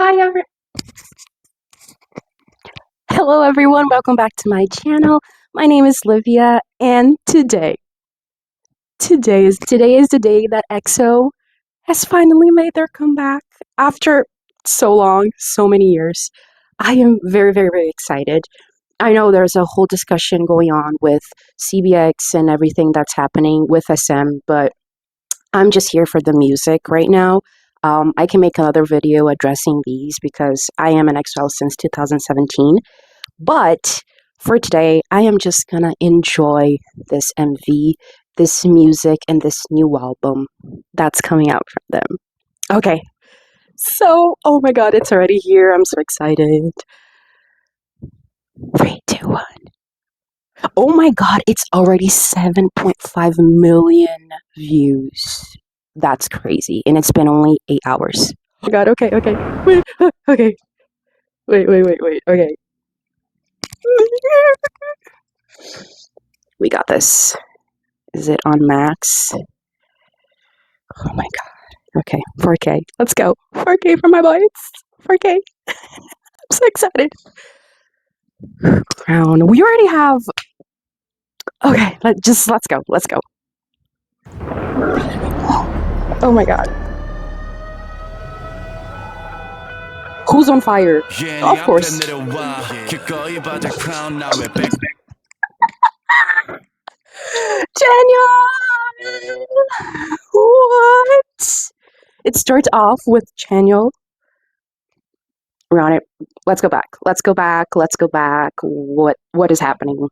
Hi, hello everyone. Welcome back to my channel. My name is Livia, and today is the day that EXO has finally made their comeback after so long, so many years. I am very, very, very excited. I know there's a whole discussion going on with CBX and everything that's happening with SM, but I'm just here for the music right now. I can make another video addressing these because I am an EXO since 2017. But for today, I am just gonna enjoy this MV, this music, and this new album that's coming out from them. Okay, so, oh my god, it's already here. I'm so excited. 3, 2, 1. Oh my god, it's already 7.5 million views. That's crazy. And it's been only 8 hours. Oh my god, okay. Wait, okay. Wait, okay. We got this. Is it on max? Oh my god. Okay, 4K. Let's go. 4K for my boys. 4K. I'm so excited. Crown. We already have. Okay, let's go. Let's go. Oh my god. Who's on fire? Of course. Daniel! What? It starts off with Daniel. We're on it. Let's go back. What is happening?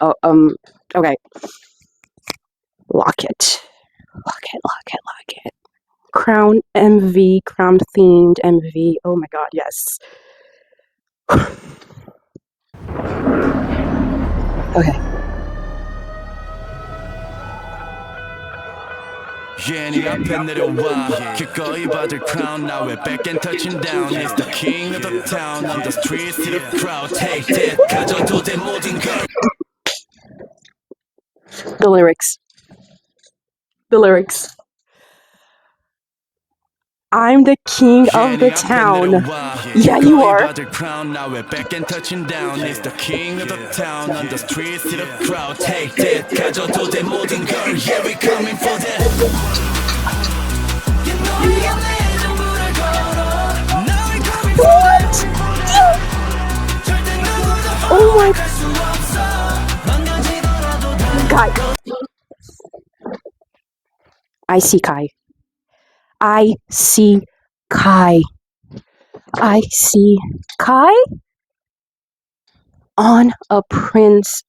Oh, okay. Lock it. Crown MV, crown themed MV. Oh my god, yes. Okay. 네 앞에 내려와 기꺼이 받을 crown now we're back and touching down it's the king of the town on the streets to the crowd take that 가져도 돼 모든 걸 The lyrics. I'm the king of the town. Yeah, you are. Now we're back and touching down it's the king of the town on the streets to the crowd take that 가져도 돼 모든 걸 yeah we coming for that What? Oh my god. I see Kai on a Prince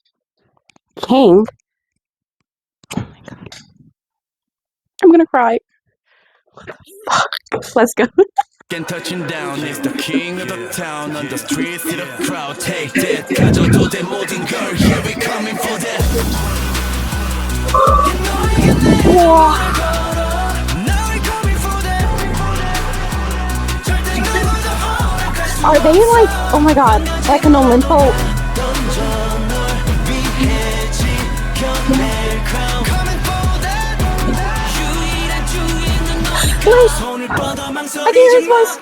King. Oh my god. I'm gonna cry. What the fuck? Let's go. And touching down is the king of the town on the streets to the crowd take that 가져도 돼 모든 걸 yeah we coming for that Are they like, oh my god, like an Olympo? Wait, I can hear his voice.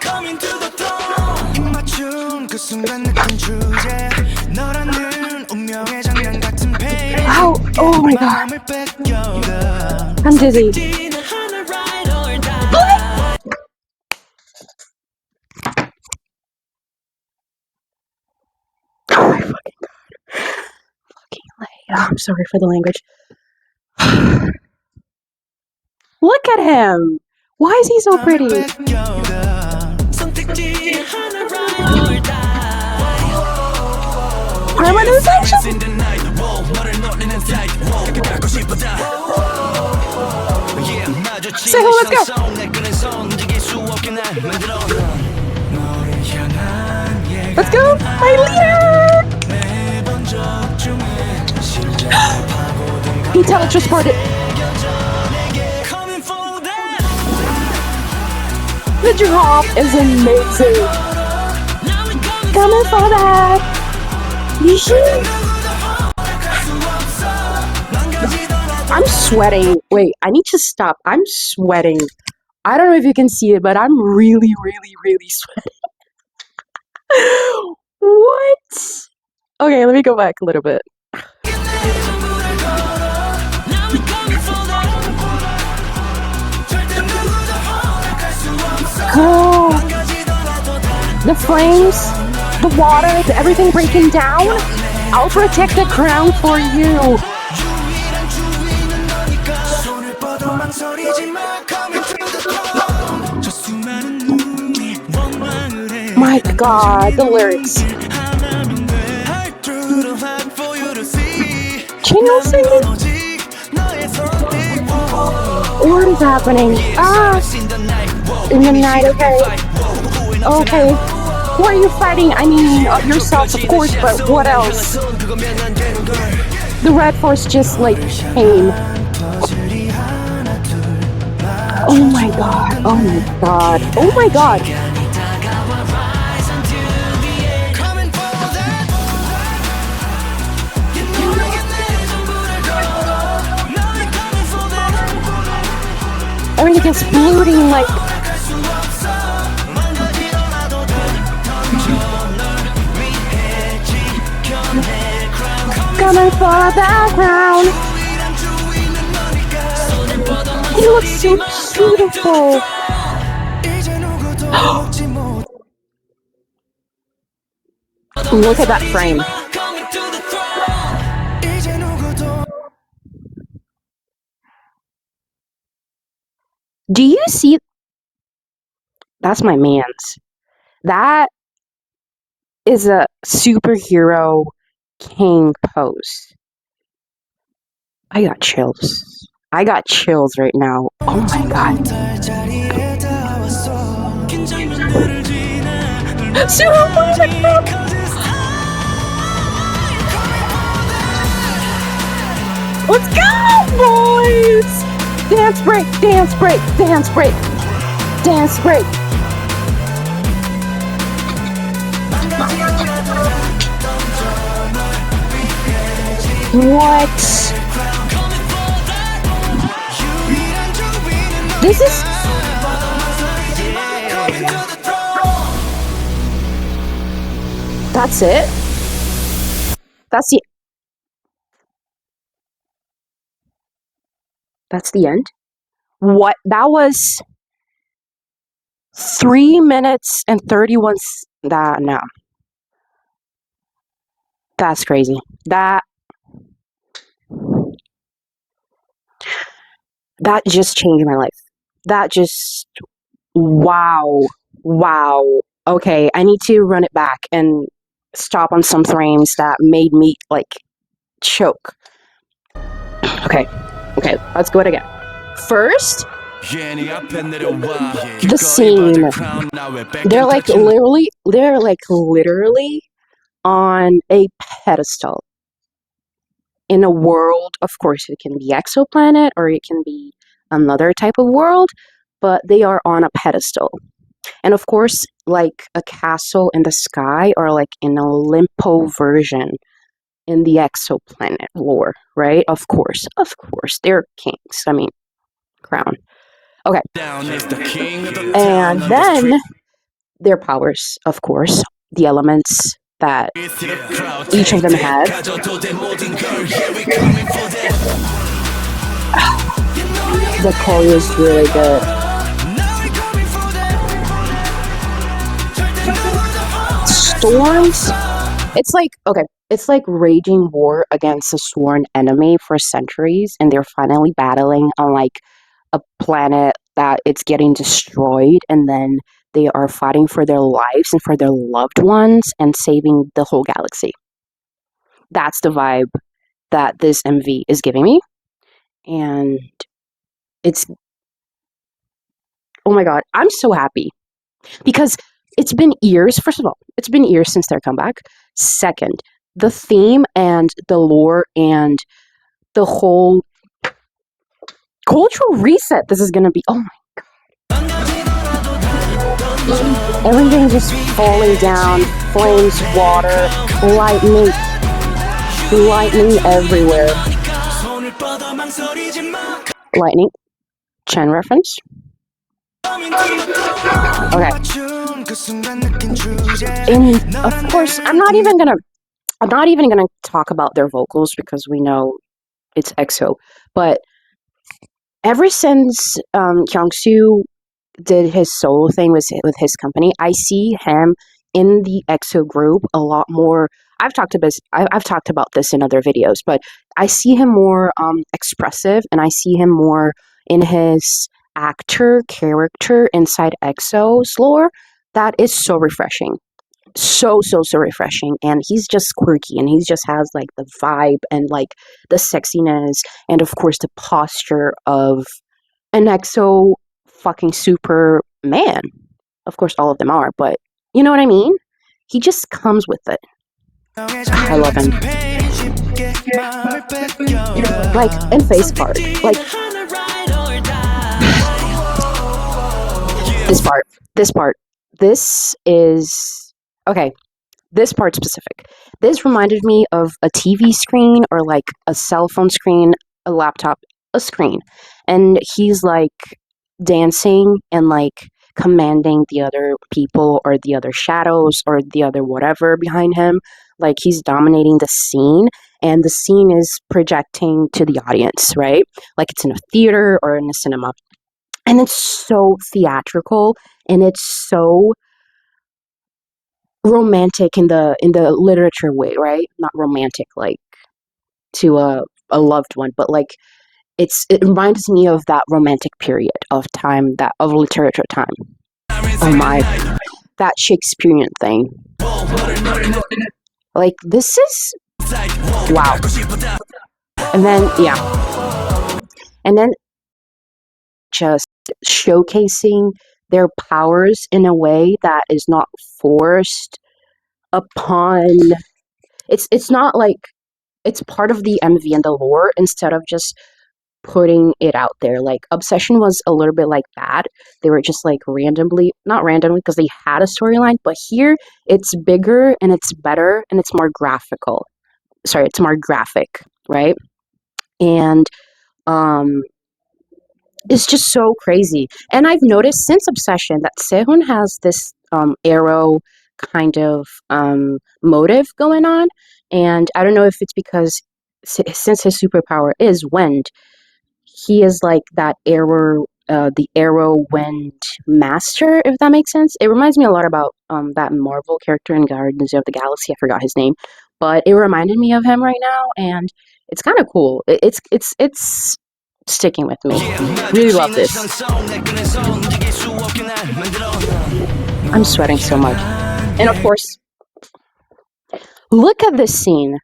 Oh my god. I'm dizzy. Oh my fucking god. I'm sorry for the language. Look at him. Why is he so pretty? Harmonization? Say hello, let's go. Let's go, my leader! He teletransported. The drop is amazing. Coming for that. I'm sweating. Wait, I need to stop. I'm sweating. I don't know if you can see it, but I'm really sweating. What? Okay, let me go back a little bit. Girl, the flames, the water, everything breaking down. I'll protect the crown for you. My God, the lyrics. Can you sing it? What is happening? Ah, in the night, okay. Okay. Who are you fighting? I mean, yourself, of course, but what else? The Red Force just, like, came. Oh my God. Oh my God. Oh my God. Everything is exploding like... Coming for the crown. He looks so beautiful. Look at that frame. Do you see? That's my man's. That is a superhero king pose. I got chills. I got chills right now. Oh my God. Let's go, boys! Dance break, dance break, dance break, dance break. What? This is... That's it? That's the... That's the end? What? That was 3 minutes and 31... That, no. That's crazy. That just changed my life. That just... Wow. Wow. Okay, I need to run it back and stop on some frames that made me, like, choke. Okay, let's go it again. First, the scene. They're like literally on a pedestal. In a world, of course, it can be exoplanet or it can be another type of world, but they are on a pedestal. And of course, like a castle in the sky or like an Olympo version in the exoplanet lore, right? Of course, they're kings. I mean, crown. Okay. And then their powers, of course, the elements that each of them had. The choreo is really good. Storms, it's like, okay, it's like raging war against a sworn enemy for centuries, and they're finally battling on like a planet that it's getting destroyed, and then they are fighting for their lives and for their loved ones and saving the whole galaxy. That's the vibe that this MV is giving me. And it's, oh my God, I'm so happy because it's been years. First of all, it's been years since their comeback. Second, the theme and the lore and the whole cultural reset this is gonna be. Oh my God. Everything just falling down, flames, water, lightning everywhere. Lightning, Chen reference. Okay. And of course, I'm not even gonna talk about their vocals because we know it's EXO. But ever since Kyungsoo did his solo thing with his company, I see him in the EXO group a lot more. I've talked about this in other videos, but I see him more expressive, and I see him more in his actor character inside EXO's lore. That is so refreshing, so refreshing. And he's just quirky, and he just has like the vibe and like the sexiness, and of course the posture of an EXO fucking super man. Of course, all of them are, but you know what I mean? He just comes with it. I love him. Like, and face part. Like, this part. This is, okay, this part specific. This reminded me of a TV screen or like a cell phone screen, a laptop, a screen. And he's like dancing and like commanding the other people or the other shadows or the other whatever behind him. Like he's dominating the scene, and the scene is projecting to the audience, right? Like it's in a theater or in a cinema. And it's so theatrical, and it's so romantic in the literature way, right? Not romantic like to a loved one, but like it reminds me of that romantic period of time, that of literature time. Oh my, that Shakespearean thing. Like this is wow. And then yeah, and then just showcasing their powers in a way that is not forced upon. It's not like it's part of the MV and the lore instead of just putting it out there. Like Obsession was a little bit like that. They were just like not randomly because they had a storyline, but here it's bigger and it's better and it's more graphical. Sorry, it's more graphic, right? And um it's just so crazy. And I've noticed since Obsession that Sehun has this arrow kind of motive going on, and I don't know if it's because since his superpower is wind, he is like that arrow, the arrow wind master, if that makes sense. It reminds me a lot about that Marvel character in Guardians of the Galaxy. I forgot his name, but it reminded me of him right now, and it's kind of cool. It's sticking with me. Really love this. I'm sweating so much, and of course, look at this scene.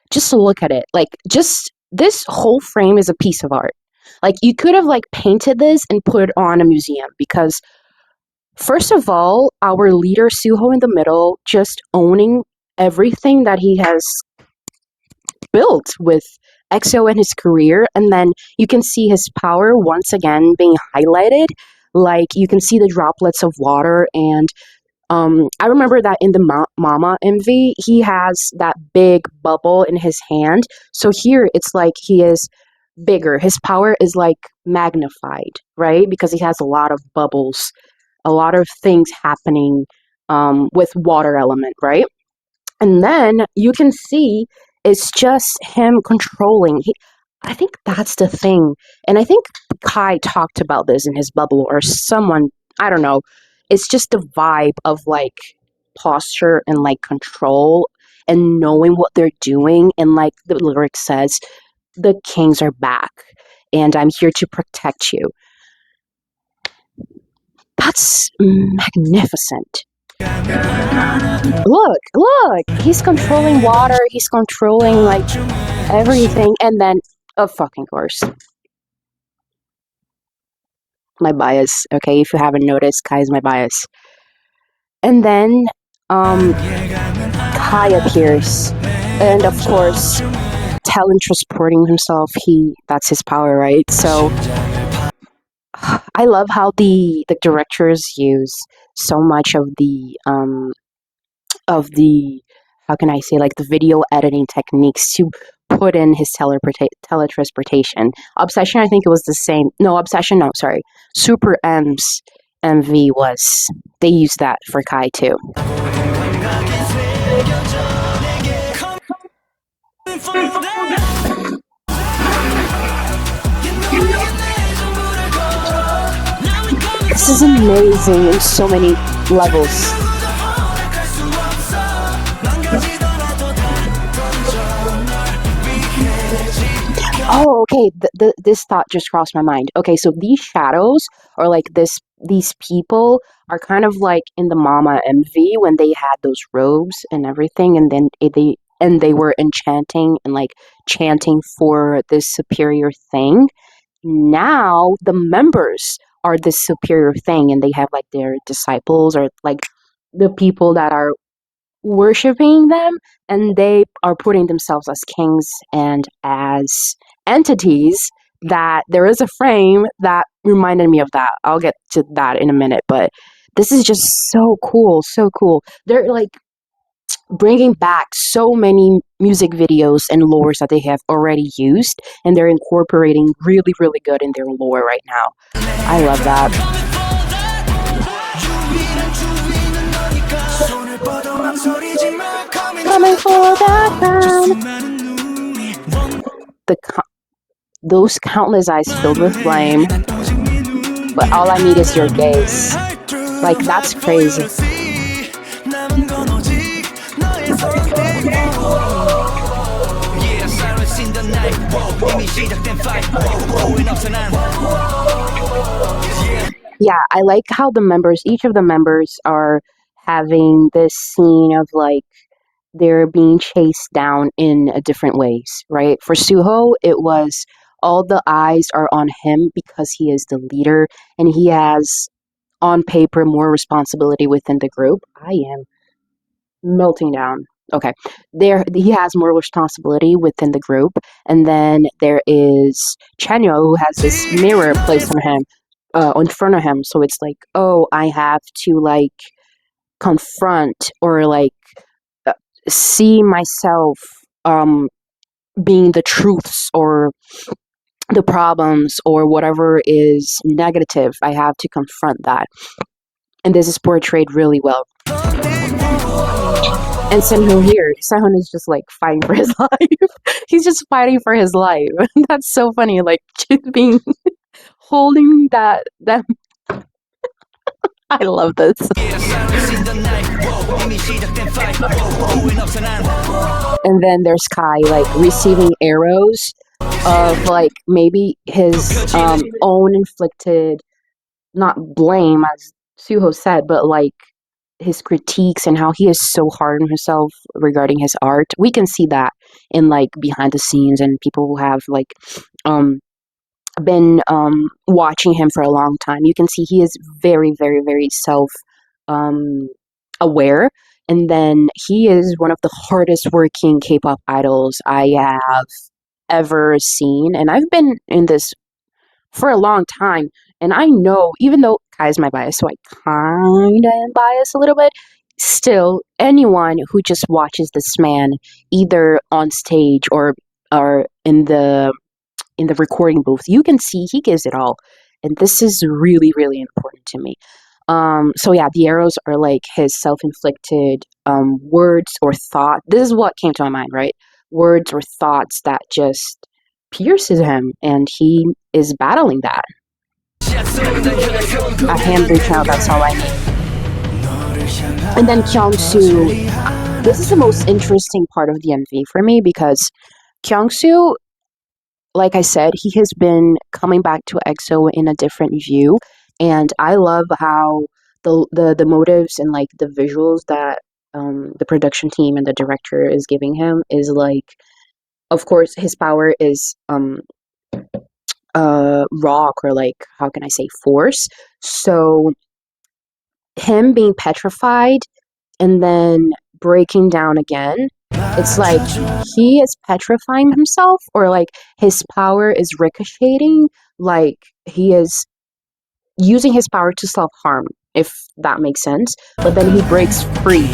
Just look at it. Like, just this whole frame is a piece of art. Like, you could have like painted this and put it on a museum because, first of all, our leader Suho in the middle just owning everything that he has built with EXO and his career, and then you can see his power once again being highlighted. Like, you can see the droplets of water, and I remember that in the Mama MV, he has that big bubble in his hand. So here it's like he is bigger. His power is like magnified, right? Because he has a lot of bubbles, a lot of things happening with water element, right? And then you can see it's just him controlling. I think that's the thing. And I think Kai talked about this in his bubble or someone, I don't know. It's just the vibe of like posture and like control and knowing what they're doing. And like the lyric says, the kings are back and I'm here to protect you. That's magnificent. Look, he's controlling water, he's controlling like everything, and then of fucking course. My bias, okay, if you haven't noticed, Kai is my bias. And then Kai appears, and of course Talon transporting himself, that's his power, right? So I love how the directors use so much of the how can I say, like the video editing techniques to put in his teletransportation. Obsession, I think it was the same. No, Obsession, no, sorry. Super M's MV was they used that for Kai too. This is amazing in so many levels. Oh, okay. This thought just crossed my mind. Okay, so these shadows or like these people are kind of like in the Mama MV when they had those robes and everything, and then they were enchanting and like chanting for this superior thing. Now the members are this superior thing, and they have like their disciples or like the people that are worshiping them, and they are putting themselves as kings and as entities. That there is a frame that reminded me of that. I'll get to that in a minute, but this is just so cool, so cool. They're like bringing back so many music videos and lores that they have already used, and they're incorporating really, really good in their lore right now. I love that. Coming for that crown. Those countless eyes filled with flame, but all I need is your gaze. Like, that's crazy. Yeah, I like how each of the members are having this scene of like they're being chased down in different ways, right? For Suho, it was all the eyes are on him because he is the leader and he has, on paper, more responsibility within the group. I am melting down. Okay, he has more responsibility within the group, and then there is Chanyo who has this mirror placed on him, in front of him. So it's like, oh, I have to like confront or like see myself being the truths or the problems or whatever is negative. I have to confront that, and this is portrayed really well. And Sehun is just like fighting for his life. He's just fighting for his life. That's so funny. Like just being holding that. I love this. And then there's Kai like receiving arrows of like maybe his own inflicted, not blame as Suho said, but like his critiques and how he is so hard on himself regarding his art. We can see that in like behind the scenes and people who have like been watching him for a long time. You can see he is very, very, very self aware, and then he is one of the hardest working K-pop idols I have ever seen, and I've been in this for a long time, and I know, even though Kai is my bias, so I kind of am biased a little bit, still, anyone who just watches this man either on stage or in the recording booth, you can see he gives it all, and this is really, really important to me. So yeah, the arrows are like his self-inflicted words or thought. This is what came to my mind, right? Words or thoughts that just pierces him, and he is battling that. A hand reach out, that's all I need. And then Kyungsu, this is the most interesting part of the MV for me because Kyungsu, like I said, he has been coming back to EXO in a different view, and I love how the motives and like the visuals that the production team and the director is giving him is like, of course, his power is rock, or like, how can I say, force. So him being petrified and then breaking down again, it's like he is petrifying himself, or like his power is ricocheting, like he is using his power to self-harm, if that makes sense. But then he breaks free.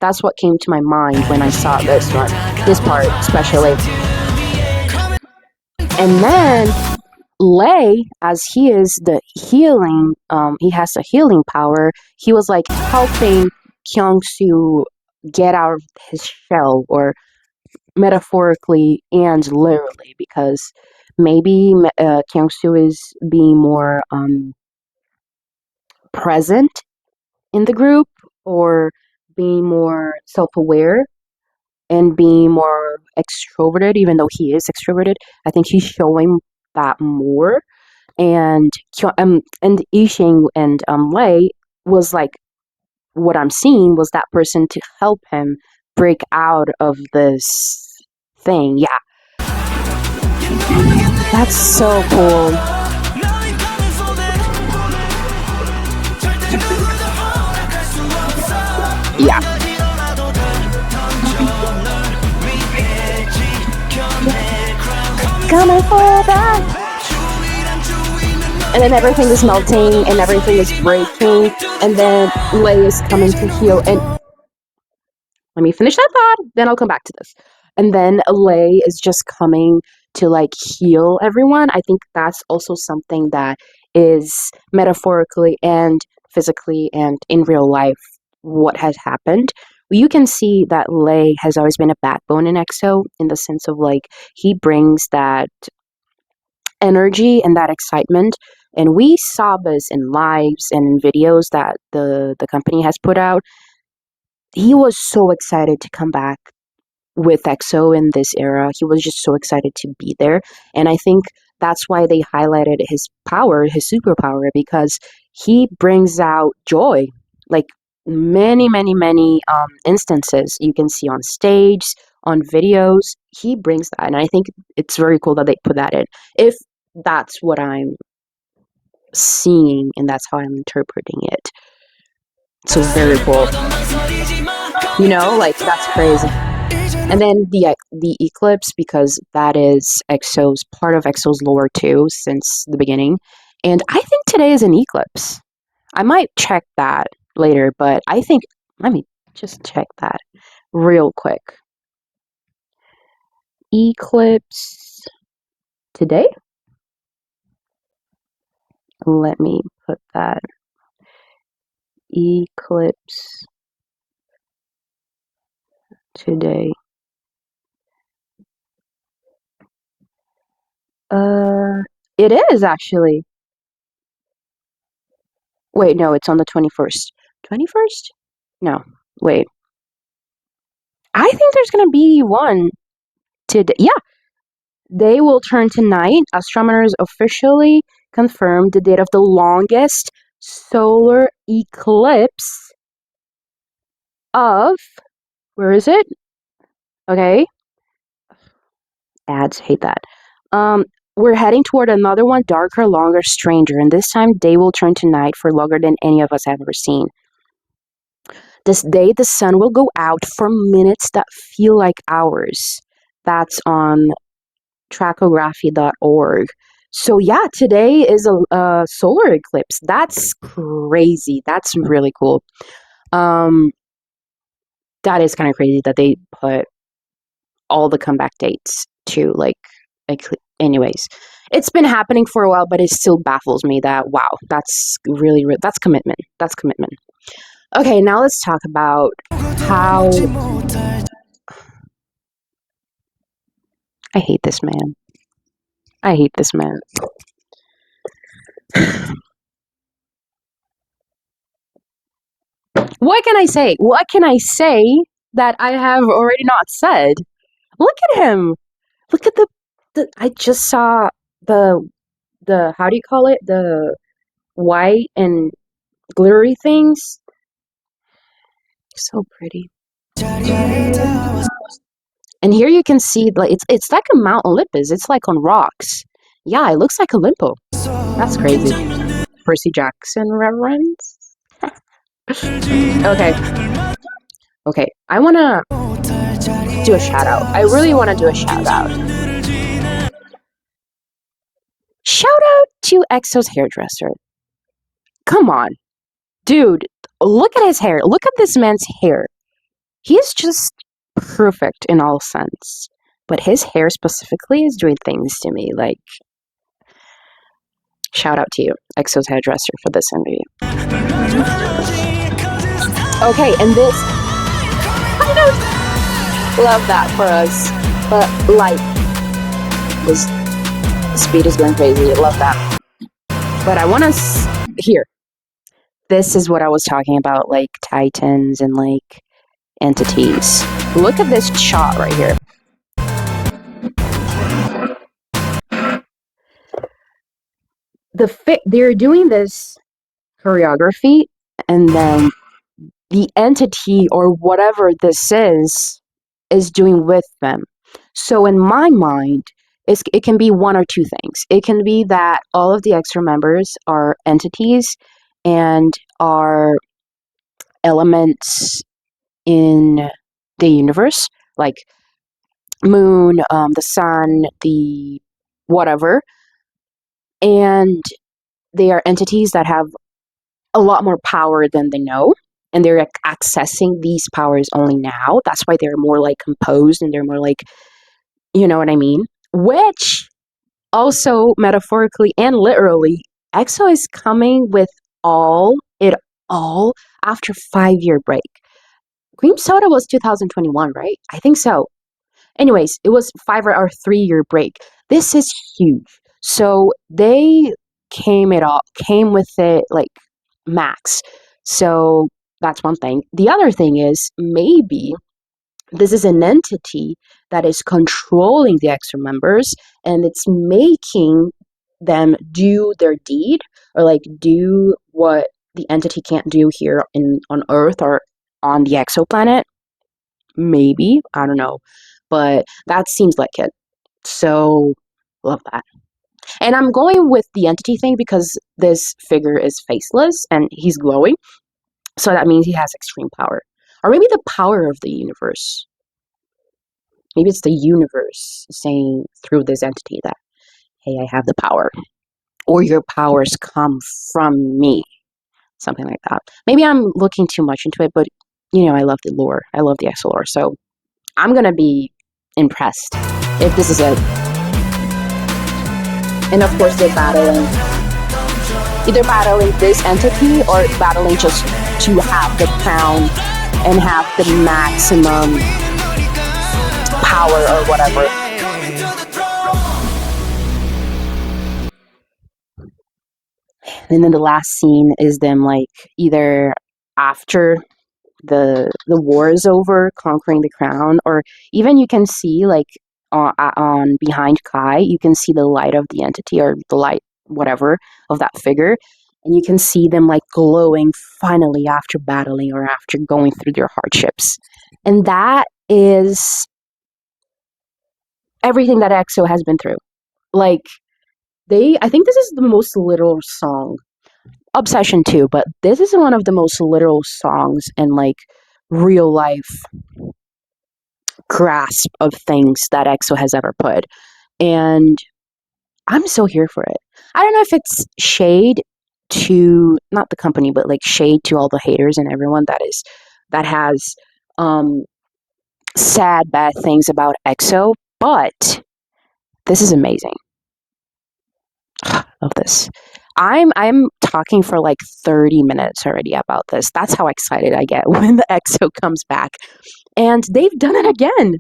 That's what came to my mind when I saw this part especially. And then Lei, as he is the healing, he has a healing power. He was like helping Kyung-soo get out of his shell, or metaphorically and literally, because maybe Kyung-soo is being more present in the group, or being more self-aware and being more extroverted, even though he is extroverted. I think he's showing that more. And Yixing and Lei was like, what I'm seeing was that person to help him break out of this thing. Yeah, that's so cool. Yeah. Coming for that. And then everything is melting and everything is breaking, and then Lei is coming to heal. And let me finish that thought, then I'll come back to this. And then Lei is just coming to like heal everyone. I think that's also something that is metaphorically and physically and in real life what has happened. You can see that Lei has always been a backbone in EXO, in the sense of like he brings that energy and that excitement. And we saw this in lives and in videos that the company has put out. He was so excited to come back with EXO in this era. He was just so excited to be there. And I think that's why they highlighted his power, his superpower, because he brings out joy. Like many instances you can see on stage, on videos, he brings that. And I think it's very cool that they put that in. If that's what I'm seeing and that's how I'm interpreting it. So very cool. You know, like that's crazy. And then the eclipse, because that is EXO's part of EXO's lore too since the beginning. And I think today is an eclipse. I might check that later, but I think, let me just check that real quick. Eclipse today? Let me put that. Eclipse today. It is actually. Wait, no, it's on the 21st. 21st? No, wait. I think there's gonna be one today. Yeah, they will turn to night. Astronomers officially confirmed the date of the longest solar eclipse of, where is it? Okay. Ads, hate that. We're heading toward another one, darker, longer, stranger, and this time day will turn to night for longer than any of us have ever seen. This day the sun will go out for minutes that feel like hours. That's on trachography.org. So yeah, today is a solar eclipse. That's crazy. That's really cool. That is kind of crazy that they put all the comeback dates to like anyways. It's been happening for a while, but it still baffles me that wow, that's really that's commitment. That's commitment. Okay, now let's talk about how I hate this man. I hate this man. What can I say? What can I say that I have already not said? Look at him. Look at the I just saw the how do you call it? The white and glittery things. So pretty. And here you can see like it's like a Mount Olympus. It's like on rocks. Yeah, it looks like Olympo. That's crazy. Percy Jackson reverence. Okay. Okay. I wanna do a shout out. I really wanna do a shout out. Shout out to EXO's hairdresser. Come on. Dude, look at his hair. Look at this man's hair. He's just perfect in all sense. But his hair specifically is doing things to me. Like, Shout out to you, EXO's hairdresser, for this interview. Okay, and this, I don't love that for us, but like, this speed is going crazy. Love that. But I want to here. This is what I was talking about, like titans and like entities. Look at this shot right here. They're doing this choreography, and then the entity or whatever this is doing with them. So in my mind, it can be one or two things. It can be that all of the extra members are entities and are elements in the universe, like moon, the sun, the whatever, and they are entities that have a lot more power than they know, and they're accessing these powers only now. That's why they're more like composed and they're more like, you know what I mean? Which also metaphorically and literally, EXO is coming with it all after 5-year break. Cream Soda was 2021, right? I think so. Anyways, it was 3-year break. This is huge. So they came with it like max. So that's one thing. The other thing is maybe this is an entity that is controlling the extra members and it's making them do their deed or like do what the entity can't do here on Earth or on the exoplanet. Maybe, I don't know, but that seems like it. So love that. And I'm going with the entity thing because this figure is faceless and he's glowing. So that means he has extreme power. Or maybe the power of the universe. Maybe it's the universe saying through this entity that, hey, I have the power. Or your powers come from me. Something like that. Maybe I'm looking too much into it, but you know, I love the lore. I love the EXO lore. So I'm gonna be impressed if this is it. And of course they're battling. Either battling this entity or battling just to have the crown and have the maximum power or whatever. And then the last scene is them like either after the war is over, conquering the crown, or even you can see like on behind Kai, you can see the light of the entity or the light whatever of that figure, and you can see them like glowing finally after battling or after going through their hardships, and that is everything that EXO has been through. Like I think this is the most literal song. Obsession too, but this is one of the most literal songs and like real life grasp of things that EXO has ever put. And I'm so here for it. I don't know if it's shade to not the company, but like shade to all the haters and everyone that has sad bad things about EXO, but this is amazing. Love this. I'm talking for like 30 minutes already about this. That's how excited I get when the EXO comes back. And they've done it again.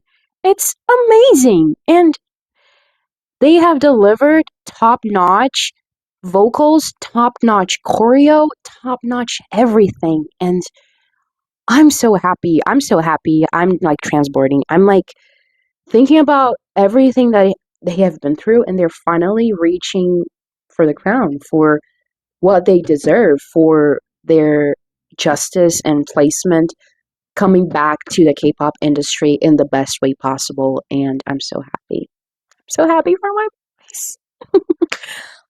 It's amazing. And they have delivered top-notch vocals, top-notch choreo, top-notch everything. And I'm so happy. I'm so happy. I'm like transporting. I'm like thinking about everything that they have been through, and they're finally reaching for the crown, for what they deserve, for their justice and placement, coming back to the K-pop industry in the best way possible. And I'm so happy. I'm so happy for my voice.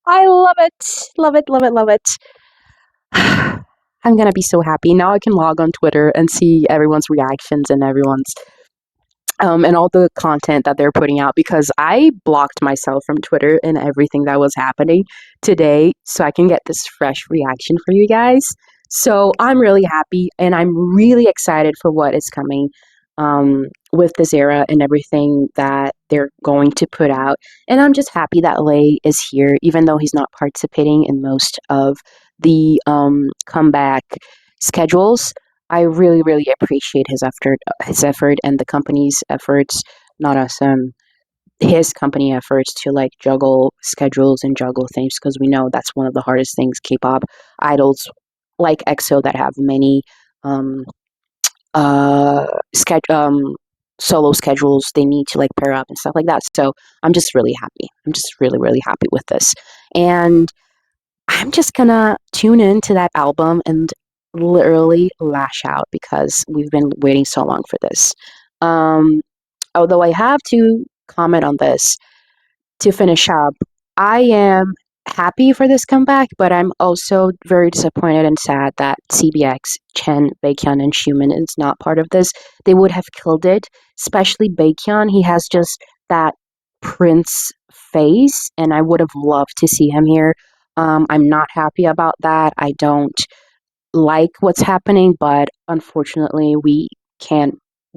I love it. Love it, love it, love it. I'm gonna be so happy. Now I can log on Twitter and see everyone's reactions and everyone's and all the content that they're putting out, because I blocked myself from Twitter and everything that was happening today so I can get this fresh reaction for you guys. So I'm really happy and I'm really excited for what is coming. with this era and everything that they're going to put out. And I'm just happy that Lay is here, even though he's not participating in most of the comeback schedules. I really, really appreciate his effort, and the company's efforts, not us, his company efforts to like juggle schedules and juggle things, because we know that's one of the hardest things. K-pop idols like EXO that have many um, solo schedules, they need to like pair up and stuff like that. So I'm just really happy. I'm just really, really happy with this. And I'm just gonna tune into that album and literally lash out because we've been waiting so long for this. Um, Although I have to comment on this to finish up, I am happy for this comeback, but I'm also very disappointed and sad that CBX, Chen, Baekhyun, and Schumann is not part of this. They would have killed it, especially Baekhyun. He has just that prince face, and I would have loved to see him here. I'm not happy about that. I don't like what's happening, but unfortunately, we can't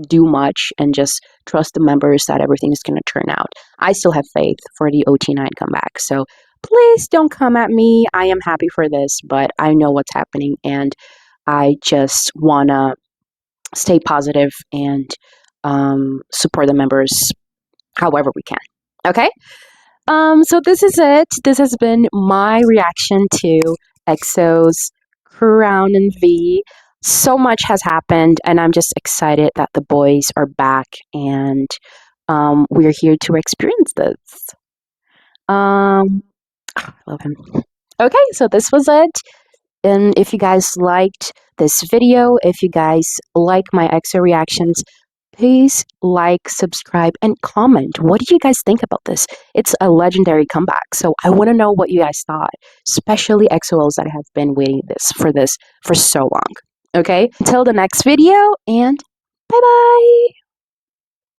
do much and just trust the members that everything is going to turn out. I still have faith for the OT9 comeback, so please don't come at me. I am happy for this, but I know what's happening, and I just want to stay positive and support the members however we can. Okay? So this is it. This has been my reaction to EXO's Crown and V. So much has happened, and I'm just excited that the boys are back, and we're here to experience this. I love him. Okay, so this was it. And if you guys liked this video, if you guys like my EXO reactions, please like, subscribe, and comment. What do you guys think about this? It's a legendary comeback, so I want to know what you guys thought, especially EXOs that have been waiting this for so long. Okay, until the next video, and bye bye.